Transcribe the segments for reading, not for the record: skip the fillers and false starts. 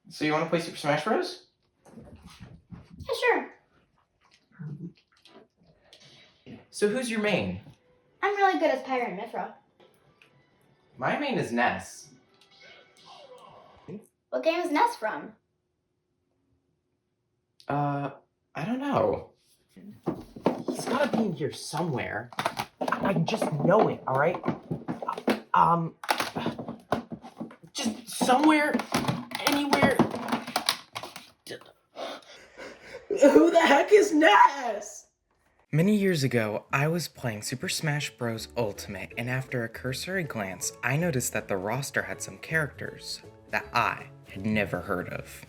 So you want to play Super Smash Bros? Yeah, sure. So who's your main? I'm really good as Pyra and Mithra. My main is Ness. What game is Ness from? I don't know. He's gotta be in here somewhere. I just know it, alright? Just somewhere, anywhere. Who the heck is Ness? Many years ago, I was playing Super Smash Bros. Ultimate, and after a cursory glance, I noticed that the roster had some characters that I had never heard of.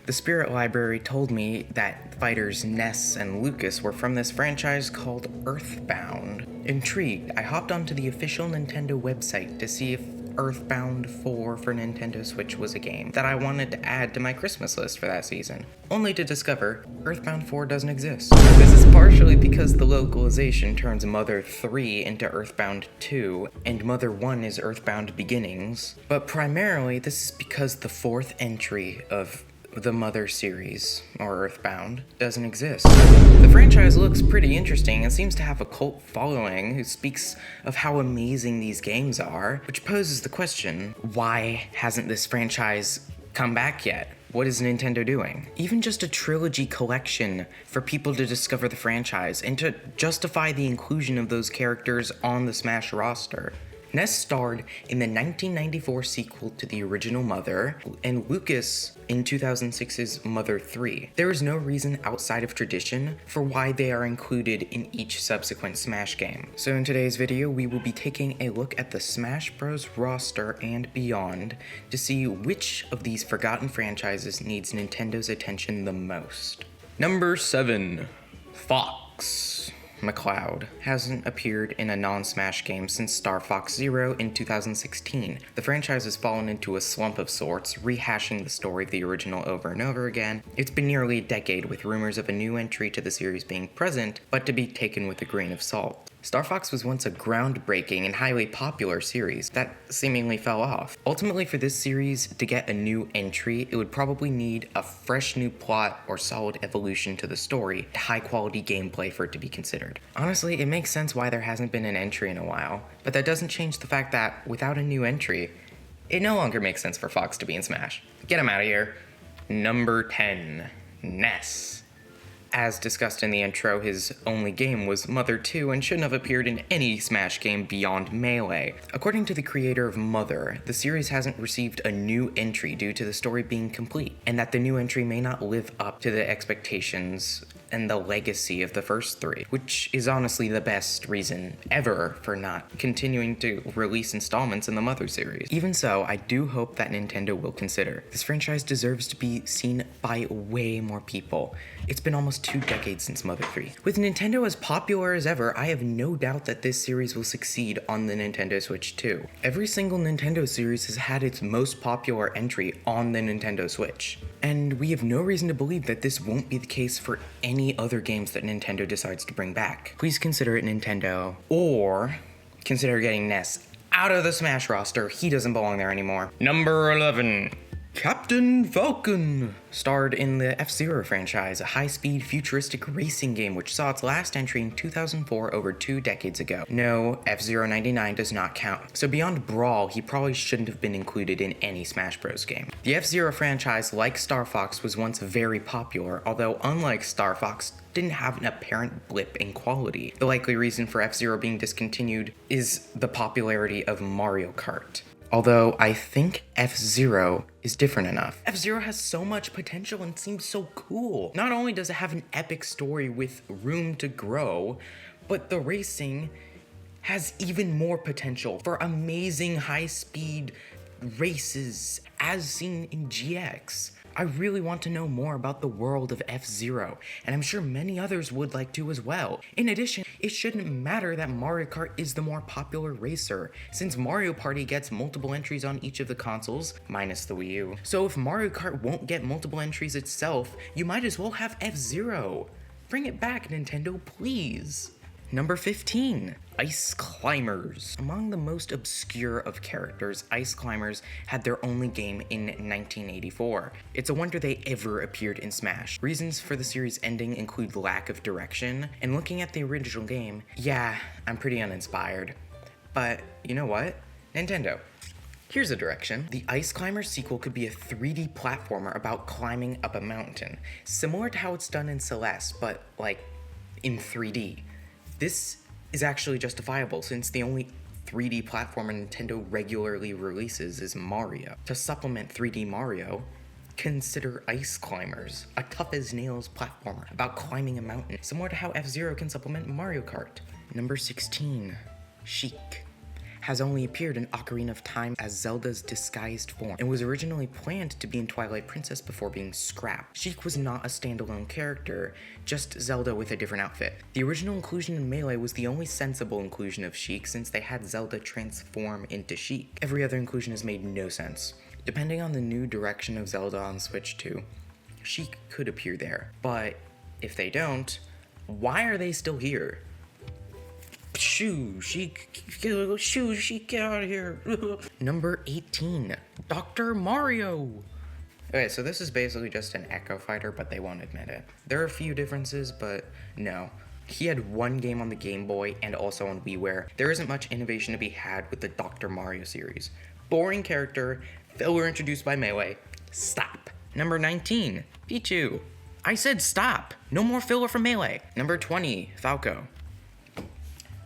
The Spirit Library told me that fighters Ness and Lucas were from this franchise called Earthbound. Intrigued, I hopped onto the official Nintendo website to see if Earthbound 4 for Nintendo Switch was a game that I wanted to add to my Christmas list for that season, only to discover Earthbound 4 doesn't exist. This is partially because the localization turns Mother 3 into Earthbound 2, and Mother 1 is Earthbound Beginnings, but primarily this is because the fourth entry of the Mother series, or Earthbound, doesn't exist. The franchise looks pretty interesting and seems to have a cult following who speaks of how amazing these games are, which poses the question, why hasn't this franchise come back yet? What is Nintendo doing? Even just a trilogy collection for people to discover the franchise and to justify the inclusion of those characters on the Smash roster. Ness starred in the 1994 sequel to the original Mother, and Lucas in 2006's Mother 3. There is no reason outside of tradition for why they are included in each subsequent Smash game. So in today's video, we will be taking a look at the Smash Bros. Roster and beyond to see which of these forgotten franchises needs Nintendo's attention the most. Number 7. Fox McCloud hasn't appeared in a non-Smash game since Star Fox Zero in 2016. The franchise has fallen into a slump of sorts, rehashing the story of the original over and over again. It's been nearly a decade with rumors of a new entry to the series being present, but to be taken with a grain of salt. Star Fox was once a groundbreaking and highly popular series that seemingly fell off. Ultimately, for this series to get a new entry, it would probably need a fresh new plot or solid evolution to the story, high quality gameplay for it to be considered. Honestly, it makes sense why there hasn't been an entry in a while, but that doesn't change the fact that without a new entry, it no longer makes sense for Fox to be in Smash. Get him out of here. Number 10, Ness. As discussed in the intro, his only game was Mother 2 and shouldn't have appeared in any Smash game beyond Melee. According to the creator of Mother, the series hasn't received a new entry due to the story being complete, and that the new entry may not live up to the expectations and the legacy of the first three, which is honestly the best reason ever for not continuing to release installments in the Mother series. Even so, I do hope that Nintendo will consider. This franchise deserves to be seen by way more people. It's been almost 2 decades since Mother 3. With Nintendo as popular as ever, I have no doubt that this series will succeed on the Nintendo Switch too. Every single Nintendo series has had its most popular entry on the Nintendo Switch, and we have no reason to believe that this won't be the case for any other games that Nintendo decides to bring back. Please consider it, Nintendo, or consider getting Ness out of the Smash roster. He doesn't belong there anymore. Number 11. Captain Falcon starred in the F-Zero franchise, a high-speed futuristic racing game which saw its last entry in 2004 over 2 decades ago. No, F-Zero 99 does not count. So beyond Brawl, he probably shouldn't have been included in any Smash Bros. Game. The F-Zero franchise, like Star Fox, was once very popular, although unlike Star Fox, didn't have an apparent blip in quality. The likely reason for F-Zero being discontinued is the popularity of Mario Kart. Although I think F-Zero is different enough. F-Zero has so much potential and seems so cool. Not only does it have an epic story with room to grow, but the racing has even more potential for amazing high-speed races as seen in GX. I really want to know more about the world of F-Zero, and I'm sure many others would like to as well. In addition, it shouldn't matter that Mario Kart is the more popular racer, since Mario Party gets multiple entries on each of the consoles, minus the Wii U. So if Mario Kart won't get multiple entries itself, you might as well have F-Zero. Bring it back, Nintendo, please. Number 15, Ice Climbers. Among the most obscure of characters, Ice Climbers had their only game in 1984. It's a wonder they ever appeared in Smash. Reasons for the series ending include lack of direction, and looking at the original game, yeah, I'm pretty uninspired. But you know what? Nintendo. Here's a direction. The Ice Climbers sequel could be a 3D platformer about climbing up a mountain, similar to how it's done in Celeste, but like in 3D. This is actually justifiable since the only 3D platformer Nintendo regularly releases is Mario. To supplement 3D Mario, consider Ice Climbers, a tough-as-nails platformer about climbing a mountain, similar to how F-Zero can supplement Mario Kart. Number 16, Sheik. Has only appeared in Ocarina of Time as Zelda's disguised form, and was originally planned to be in Twilight Princess before being scrapped. Sheik was not a standalone character, just Zelda with a different outfit. The original inclusion in Melee was the only sensible inclusion of Sheik since they had Zelda transform into Sheik. Every other inclusion has made no sense. Depending on the new direction of Zelda on Switch 2, Sheik could appear there. But if they don't, why are they still here? Sheik, get out of here. Number 18, Dr. Mario. Okay, so this is basically just an Echo Fighter, but they won't admit it. There are a few differences, but no. He had one game on the Game Boy and also on WiiWare. There isn't much innovation to be had with the Dr. Mario series. Boring character, filler introduced by Melee. Stop. Number 19, Pichu. I said stop. No more filler from Melee. Number 20, Falco.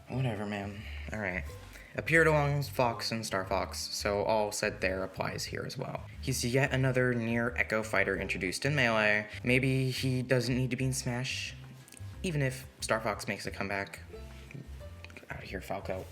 Whatever, man. Alright. Appeared along with Fox and Star Fox, so all said there applies here as well. He's yet another near Echo Fighter introduced in Melee. Maybe he doesn't need to be in Smash, even if Star Fox makes a comeback. Out of here, Falco.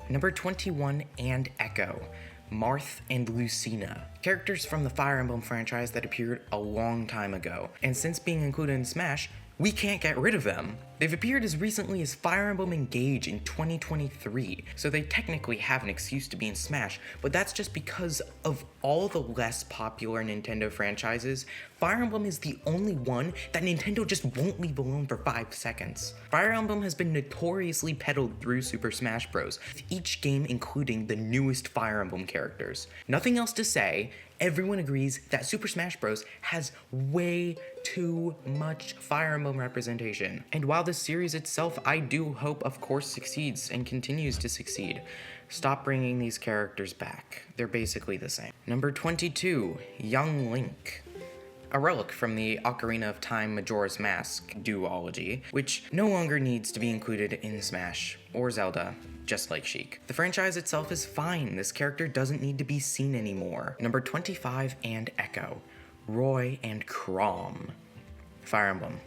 Number 21 and Echo. Marth and Lucina. Characters from the Fire Emblem franchise that appeared a long time ago, and since being included in Smash, we can't get rid of them. They've appeared as recently as Fire Emblem Engage in 2023, so they technically have an excuse to be in Smash, but that's just because of all the less popular Nintendo franchises, Fire Emblem is the only one that Nintendo just won't leave alone for 5 seconds. Fire Emblem has been notoriously peddled through Super Smash Bros., with each game including the newest Fire Emblem characters. Nothing else to say, everyone agrees that Super Smash Bros. Has way too much Fire Emblem representation. And while the series itself, I do hope, of course, succeeds and continues to succeed, stop bringing these characters back. They're basically the same. Number 22, Young Link. A relic from the Ocarina of Time Majora's Mask duology, which no longer needs to be included in Smash or Zelda, just like Sheik. The franchise itself is fine, this character doesn't need to be seen anymore. Number 25 and Echo, Roy and Chrom. Fire Emblem.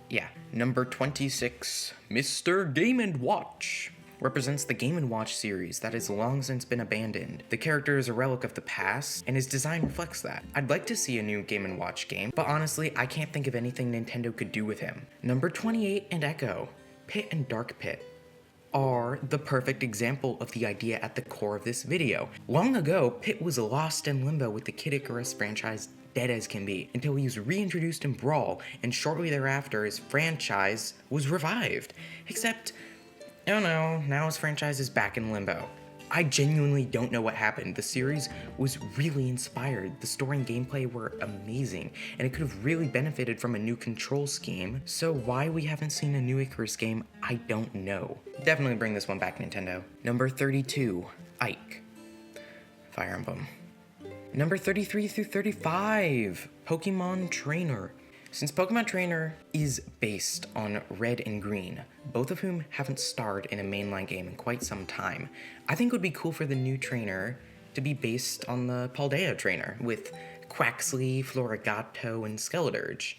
Yeah. Number 26, Mr. Game & Watch. Represents the Game & Watch series that has long since been abandoned. The character is a relic of the past, and his design reflects that. I'd like to see a new Game & Watch game, but honestly, I can't think of anything Nintendo could do with him. Number 28 and Echo, Pit and Dark Pit, are the perfect example of the idea at the core of this video. Long ago, Pit was lost in limbo with the Kid Icarus franchise dead as can be, until he was reintroduced in Brawl, and shortly thereafter his franchise was revived. Except, oh no, now his franchise is back in limbo. I genuinely don't know what happened. The series was really inspired. The story and gameplay were amazing, and it could have really benefited from a new control scheme. So why we haven't seen a new Icarus game, I don't know. Definitely bring this one back, Nintendo. Number 32, Ike. Fire Emblem. Number 33 through 35, Pokemon Trainer. Since Pokemon Trainer is based on Red and Green, both of whom haven't starred in a mainline game in quite some time, I think it would be cool for the new trainer to be based on the Paldea trainer, with Quaxley, Florigato, and Skeledirge.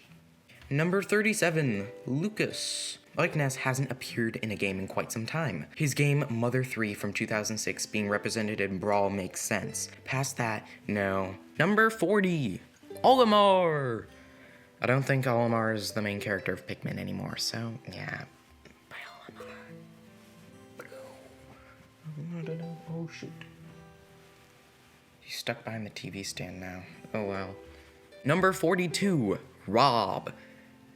Number 37, Lucas. Like Ness hasn't appeared in a game in quite some time. His game Mother 3 from 2006 being represented in Brawl makes sense. Past that, no. Number 40, Olimar. I don't think Olimar is the main character of Pikmin anymore, so yeah. Bye, Olimar. I don't know. Oh, shoot. He's stuck behind the TV stand now. Oh, well. Number 42, Rob.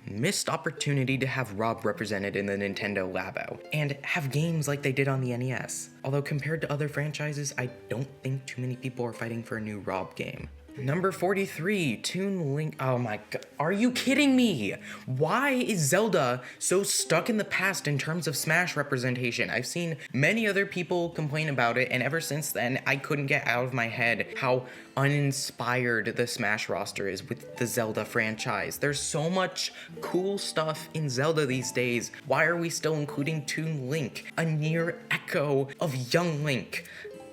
Missed opportunity to have Rob represented in the Nintendo Labo, and have games like they did on the NES. Although compared to other franchises, I don't think too many people are fighting for a new Rob game. Number 43, Toon Link. Oh my god, are you kidding me? Why is Zelda so stuck in the past in terms of Smash representation? I've seen many other people complain about it, and ever since then, I couldn't get out of my head how uninspired the Smash roster is with the Zelda franchise. There's so much cool stuff in Zelda these days. Why are we still including Toon Link, a near echo of Young Link?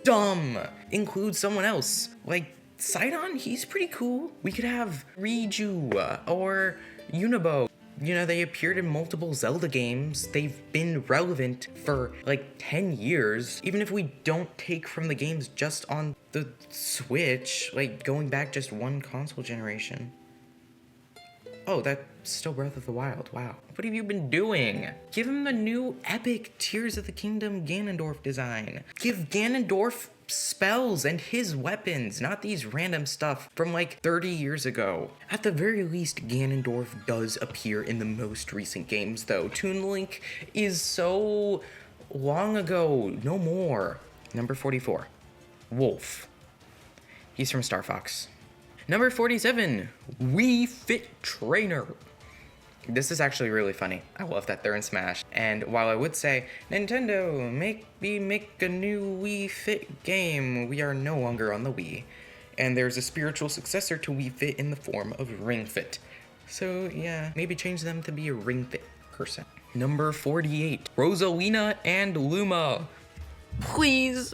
Dumb! Include someone else, like Sidon, he's pretty cool. We could have Riju or Unibo. You know, they appeared in multiple Zelda games. They've been relevant for like 10 years. Even if we don't take from the games just on the Switch, like going back just one console generation. Oh, that's still Breath of the Wild. Wow. What have you been doing? Give him the new epic Tears of the Kingdom Ganondorf design. Give Ganondorf spells and his weapons, not these random stuff from like 30 years ago. At the very least, Ganondorf does appear in the most recent games though. Toon Link is so long ago, no more. Number 44, Wolf. He's from Star Fox. Number 47, Wii Fit Trainer. This is actually really funny. I love that they're in Smash. And while I would say, Nintendo, make a new Wii Fit game, we are no longer on the Wii. And there's a spiritual successor to Wii Fit in the form of Ring Fit. So yeah, maybe change them to be a Ring Fit person. Number 48, Rosalina and Luma. Please,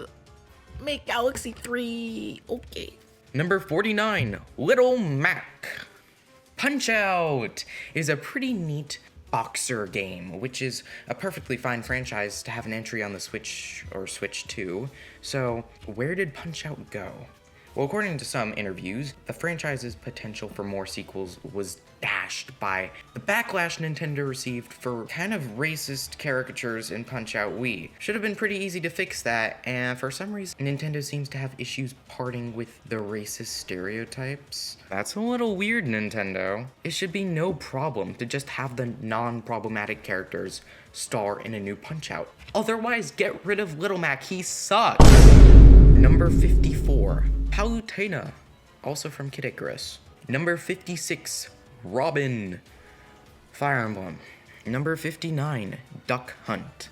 make Galaxy 3, okay. Number 49, Little Mac. Punch-Out! Is a pretty neat boxer game, which is a perfectly fine franchise to have an entry on the Switch or Switch 2. So, where did Punch-Out go? Well, according to some interviews, the franchise's potential for more sequels was dashed by the backlash Nintendo received for kind of racist caricatures in Punch-Out Wii. Should have been pretty easy to fix that, and for some reason, Nintendo seems to have issues parting with the racist stereotypes. That's a little weird, Nintendo. It should be no problem to just have the non-problematic characters star in a new Punch-Out. Otherwise, get rid of Little Mac, he sucks! Number 54, Palutena, also from Kid Icarus. Number 56, Robin, Fire Emblem. Number 59, Duck Hunt.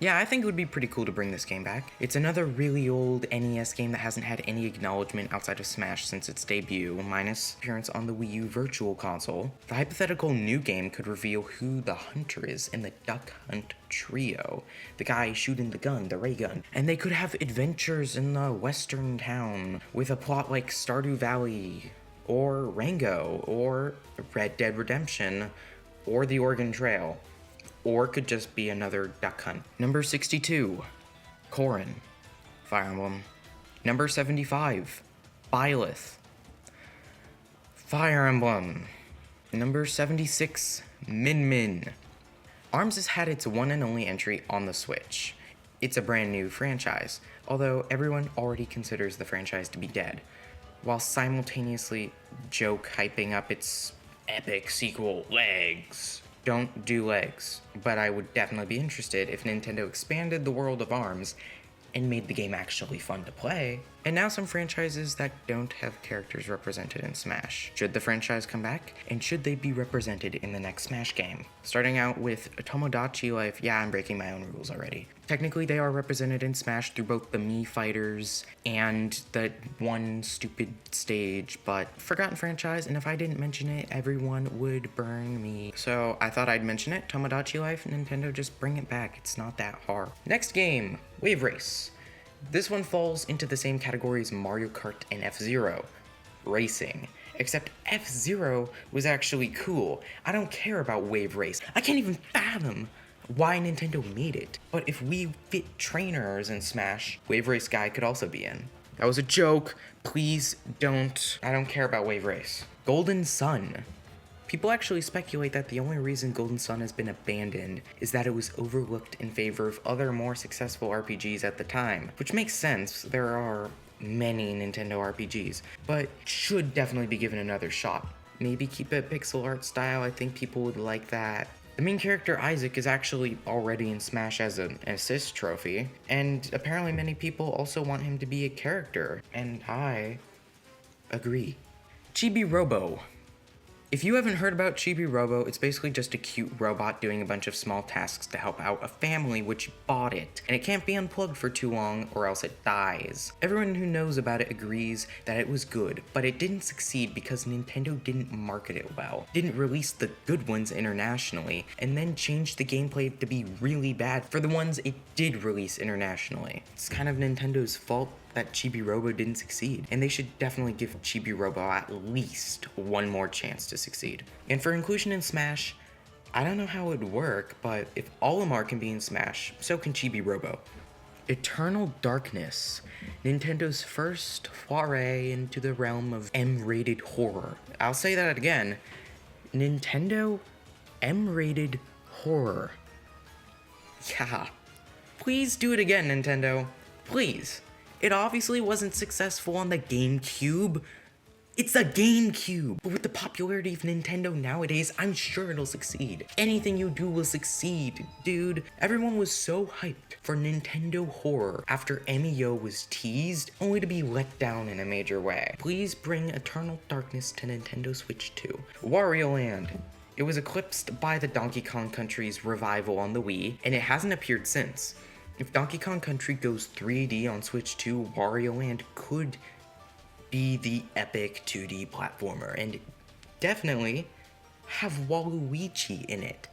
Yeah, I think it would be pretty cool to bring this game back. It's another really old NES game that hasn't had any acknowledgement outside of Smash since its debut, minus appearance on the Wii U Virtual Console. The hypothetical new game could reveal who the hunter is in the Duck Hunt trio. The guy shooting the gun, the ray gun. And they could have adventures in the western town with a plot like Stardew Valley, or Rango, or Red Dead Redemption, or the Oregon Trail. Or could just be another Duck Hunt. Number 62, Corrin, Fire Emblem. Number 75, Byleth, Fire Emblem. Number 76, Min Min. ARMS has had its one and only entry on the Switch. It's a brand new franchise, although everyone already considers the franchise to be dead, while simultaneously joke hyping up its epic sequel, Legs. Don't do Legs, but I would definitely be interested if Nintendo expanded the world of ARMS and made the game actually fun to play. And now some franchises that don't have characters represented in Smash. Should the franchise come back? And should they be represented in the next Smash game? Starting out with Tomodachi Life, yeah, I'm breaking my own rules already. Technically, they are represented in Smash through both the Mii Fighters and the one stupid stage, but forgotten franchise, and if I didn't mention it, everyone would burn me. So I thought I'd mention it, Tomodachi Life, Nintendo, just bring it back, it's not that hard. Next game, Wave Race. This one falls into the same category as Mario Kart and F-Zero, racing. Except F-Zero was actually cool. I don't care about Wave Race. I can't even fathom why Nintendo made it. But if we fit trainers in Smash, Wave Race guy could also be in. That was a joke. Please don't. I don't care about Wave Race. Golden Sun. People actually speculate that the only reason Golden Sun has been abandoned is that it was overlooked in favor of other more successful RPGs at the time. Which makes sense, there are many Nintendo RPGs, but should definitely be given another shot. Maybe keep it pixel art style, I think people would like that. The main character, Isaac, is actually already in Smash as an assist trophy, and apparently many people also want him to be a character, and I agree. Chibi Robo. If you haven't heard about Chibi Robo, it's basically just a cute robot doing a bunch of small tasks to help out a family which bought it, and it can't be unplugged for too long or else it dies. Everyone who knows about it agrees that it was good, but it didn't succeed because Nintendo didn't market it well, didn't release the good ones internationally, and then changed the gameplay to be really bad for the ones it did release internationally. It's kind of Nintendo's fault that Chibi Robo didn't succeed, and they should definitely give Chibi Robo at least one more chance to succeed. And for inclusion in Smash, I don't know how it would work, but if Olimar can be in Smash, so can Chibi Robo. Eternal Darkness, Nintendo's first foray into the realm of M-rated horror. I'll say that again, Nintendo M-rated horror. Yeah, please do it again, Nintendo, please. It obviously wasn't successful on the GameCube. It's a GameCube! But with the popularity of Nintendo nowadays, I'm sure it'll succeed. Anything you do will succeed, dude. Everyone was so hyped for Nintendo horror after MEO was teased, only to be let down in a major way. Please bring Eternal Darkness to Nintendo Switch 2. Wario Land. It was eclipsed by the Donkey Kong Country's revival on the Wii, and it hasn't appeared since. If Donkey Kong Country goes 3D on Switch 2, Wario Land could be the epic 2D platformer, and definitely have Waluigi in it.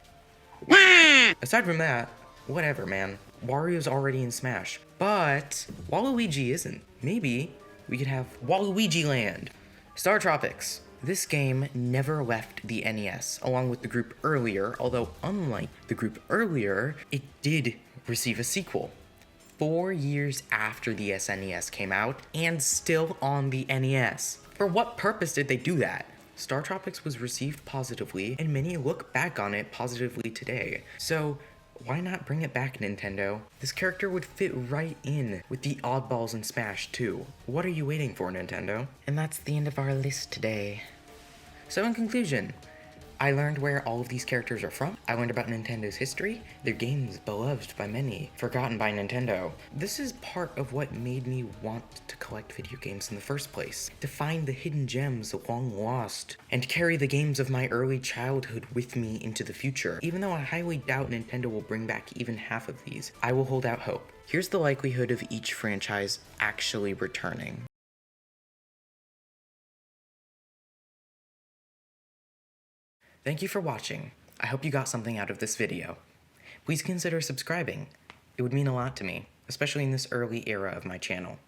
Aside from that, whatever, man. Wario's already in Smash, but Waluigi isn't. Maybe we could have Waluigi Land. Star Tropics. This game never left the NES, along with the group earlier, although unlike the group earlier, it did receive a sequel 4 years after the SNES came out and still on the NES. For what purpose did they do that? Star Tropics was received positively, and many look back on it positively today. So why not bring it back, Nintendo? This character would fit right in with the oddballs in Smash too. What are you waiting for, Nintendo? And that's the end of our list today. So in conclusion, I learned where all of these characters are from, I learned about Nintendo's history, their games beloved by many, forgotten by Nintendo. This is part of what made me want to collect video games in the first place, to find the hidden gems long lost, and carry the games of my early childhood with me into the future. Even though I highly doubt Nintendo will bring back even half of these, I will hold out hope. Here's the likelihood of each franchise actually returning. Thank you for watching. I hope you got something out of this video. Please consider subscribing. It would mean a lot to me, especially in this early era of my channel.